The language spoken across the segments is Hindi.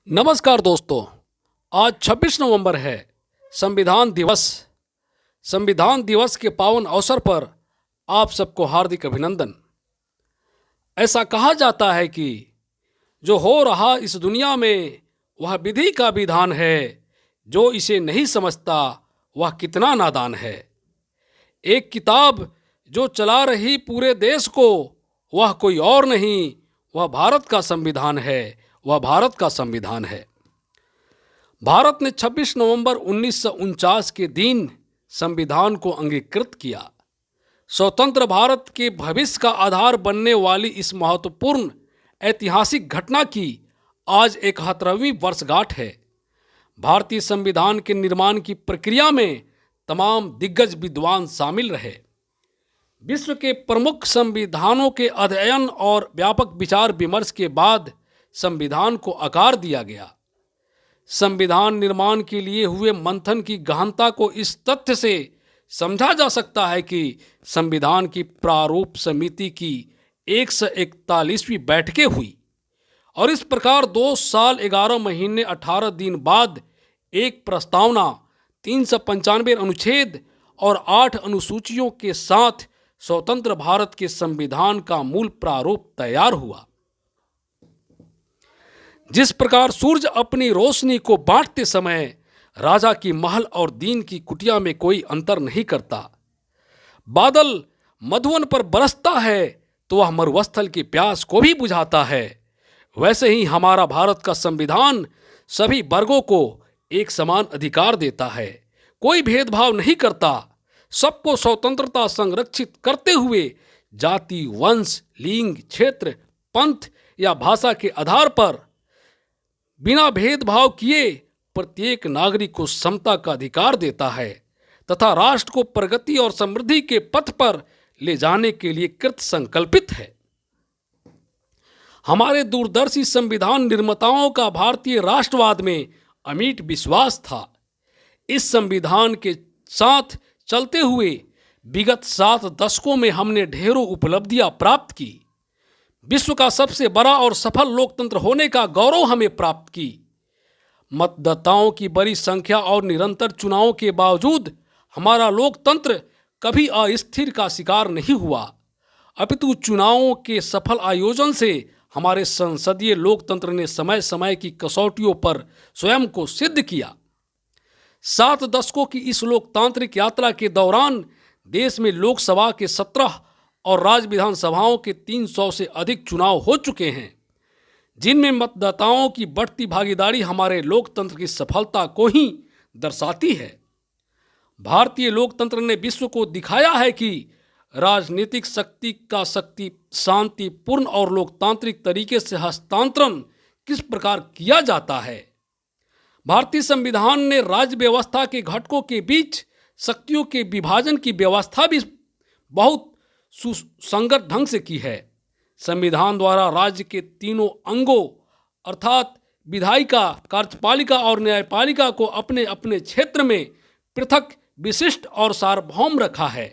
नमस्कार दोस्तों। आज 26 नवंबर है संविधान दिवस। संविधान दिवस के पावन अवसर पर आप सबको हार्दिक अभिनंदन। ऐसा कहा जाता है कि जो हो रहा इस दुनिया में वह विधि का विधान है, जो इसे नहीं समझता वह कितना नादान है। एक किताब जो चला रही पूरे देश को, वह कोई और नहीं, वह भारत का संविधान है, वह भारत का संविधान है। भारत ने 26 नवंबर 1949 के दिन संविधान को अंगीकृत किया। स्वतंत्र भारत के भविष्य का आधार बनने वाली इस महत्वपूर्ण ऐतिहासिक घटना की आज 71वीं वर्षगांठ है। भारतीय संविधान के निर्माण की प्रक्रिया में तमाम दिग्गज विद्वान शामिल रहे। विश्व के प्रमुख संविधानों के अध्ययन और व्यापक विचार विमर्श के बाद संविधान को आकार दिया गया। संविधान निर्माण के लिए हुए मंथन की गहनता को इस तथ्य से समझा जा सकता है कि संविधान की प्रारूप समिति की 141वीं बैठकें हुई और इस प्रकार 2 साल 11 महीने 18 दिन बाद एक प्रस्तावना 395 अनुच्छेद और 8 अनुसूचियों के साथ स्वतंत्र भारत के संविधान का मूल प्रारूप तैयार हुआ। जिस प्रकार सूरज अपनी रोशनी को बांटते समय राजा की महल और दीन की कुटिया में कोई अंतर नहीं करता, बादल मधुवन पर बरसता है तो वह मरुस्थल की प्यास को भी बुझाता है, वैसे ही हमारा भारत का संविधान सभी वर्गों को एक समान अधिकार देता है, कोई भेदभाव नहीं करता। सबको स्वतंत्रता संरक्षित करते हुए जाति, वंश, लिंग, क्षेत्र, पंथ या भाषा के आधार पर बिना भेदभाव किए प्रत्येक नागरिक को समता का अधिकार देता है तथा राष्ट्र को प्रगति और समृद्धि के पथ पर ले जाने के लिए कृत संकल्पित है। हमारे दूरदर्शी संविधान निर्माताओं का भारतीय राष्ट्रवाद में अमिट विश्वास था। इस संविधान के साथ चलते हुए विगत 7 दशकों में हमने ढेरों उपलब्धियां प्राप्त की। विश्व का सबसे बड़ा और सफल लोकतंत्र होने का गौरव हमें प्राप्त की। मतदाताओं की बड़ी संख्या और निरंतर चुनावों के बावजूद हमारा लोकतंत्र कभी अस्थिर का शिकार नहीं हुआ, अपितु चुनावों के सफल आयोजन से हमारे संसदीय लोकतंत्र ने समय समय की कसौटियों पर स्वयं को सिद्ध किया। 7 दशकों की इस लोकतांत्रिक यात्रा के दौरान देश में लोकसभा के 17 और राज्य विधानसभाओं के 300 से अधिक चुनाव हो चुके हैं, जिनमें मतदाताओं की बढ़ती भागीदारी हमारे लोकतंत्र की सफलता को ही दर्शाती है। भारतीय लोकतंत्र ने विश्व को दिखाया है कि राजनीतिक शक्ति का शांतिपूर्ण और लोकतांत्रिक तरीके से हस्तांतरण किस प्रकार किया जाता है। भारतीय संविधान ने राज्य व्यवस्था के घटकों के बीच शक्तियों के विभाजन की व्यवस्था भी बहुत सुसंगत ढंग से की है। संविधान द्वारा राज्य के तीनों अंगों अर्थात विधायिका, कार्यपालिका और न्यायपालिका को अपने अपने क्षेत्र में पृथक, विशिष्ट और सार्वभौम रखा है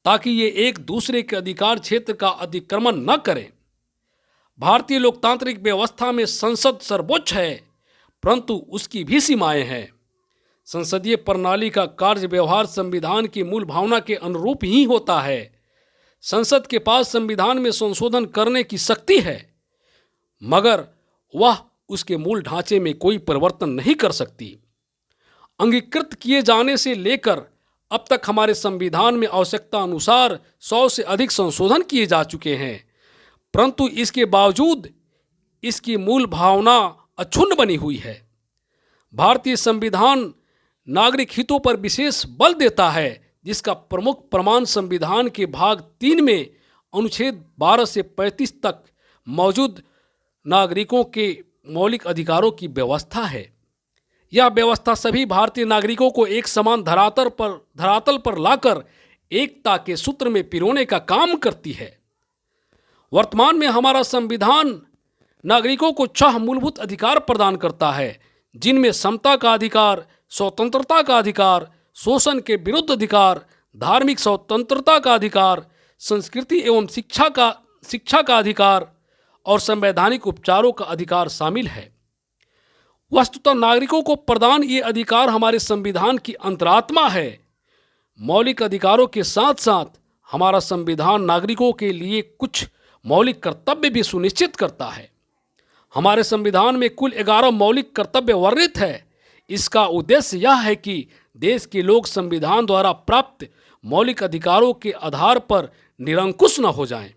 ताकि ये एक दूसरे के अधिकार क्षेत्र का अतिक्रमण न करें। भारतीय लोकतांत्रिक व्यवस्था में संसद सर्वोच्च है, परंतु उसकी भी सीमाएं हैं। संसदीय प्रणाली का कार्य व्यवहार संविधान की मूल भावना के अनुरूप ही होता है। संसद के पास संविधान में संशोधन करने की शक्ति है, मगर वह उसके मूल ढांचे में कोई परिवर्तन नहीं कर सकती। अंगीकृत किए जाने से लेकर अब तक हमारे संविधान में आवश्यकता अनुसार 100 से अधिक संशोधन किए जा चुके हैं, परंतु इसके बावजूद इसकी मूल भावना अक्षुण्ण बनी हुई है। भारतीय संविधान नागरिक हितों पर विशेष बल देता है, जिसका प्रमुख प्रमाण संविधान के भाग 3 में अनुच्छेद 12 से 35 तक मौजूद नागरिकों के मौलिक अधिकारों की व्यवस्था है। यह व्यवस्था सभी भारतीय नागरिकों को एक समान धरातल पर लाकर एकता के सूत्र में पिरोने का काम करती है। वर्तमान में हमारा संविधान नागरिकों को 6 मूलभूत अधिकार प्रदान करता है, जिनमें समता का अधिकार, स्वतंत्रता का अधिकार, शोषण के विरुद्ध अधिकार, धार्मिक स्वतंत्रता का अधिकार, संस्कृति एवं शिक्षा का अधिकार और संवैधानिक उपचारों का अधिकार शामिल है। वस्तुतः नागरिकों को प्रदान ये अधिकार हमारे संविधान की अंतरात्मा है। मौलिक अधिकारों के साथ साथ हमारा संविधान नागरिकों के लिए कुछ मौलिक कर्तव्य भी सुनिश्चित करता है। हमारे संविधान में कुल 11 मौलिक कर्तव्य वर्णित है। इसका उद्देश्य यह है कि देश के लोग संविधान द्वारा प्राप्त मौलिक अधिकारों के आधार पर निरंकुश न हो जाएं,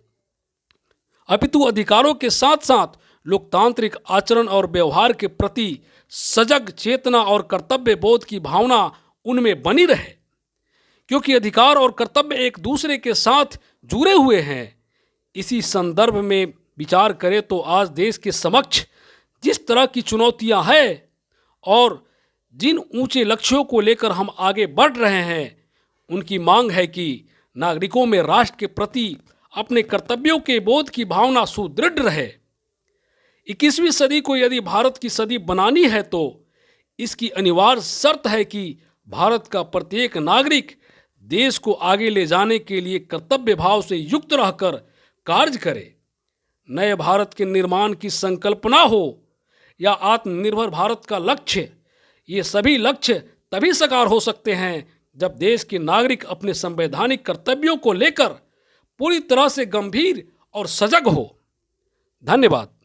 अपितु अधिकारों के साथ साथ लोकतांत्रिक आचरण और व्यवहार के प्रति सजग चेतना और कर्तव्य बोध की भावना उनमें बनी रहे। क्योंकि अधिकार और कर्तव्य एक दूसरे के साथ जुड़े हुए हैं। इसी संदर्भ में विचार करें तो आज देश के समक्ष जिस तरह की चुनौतियां हैं और जिन ऊंचे लक्ष्यों को लेकर हम आगे बढ़ रहे हैं, उनकी मांग है कि नागरिकों में राष्ट्र के प्रति अपने कर्तव्यों के बोध की भावना सुदृढ़ रहे। 21वीं सदी को यदि भारत की सदी बनानी है तो इसकी अनिवार्य शर्त है कि भारत का प्रत्येक नागरिक देश को आगे ले जाने के लिए कर्तव्य भाव से युक्त रहकर कार्य करे। नए भारत के निर्माण की संकल्पना हो या आत्मनिर्भर भारत का लक्ष्य, ये सभी लक्ष्य तभी साकार हो सकते हैं जब देश के नागरिक अपने संवैधानिक कर्तव्यों को लेकर पूरी तरह से गंभीर और सजग हो। धन्यवाद।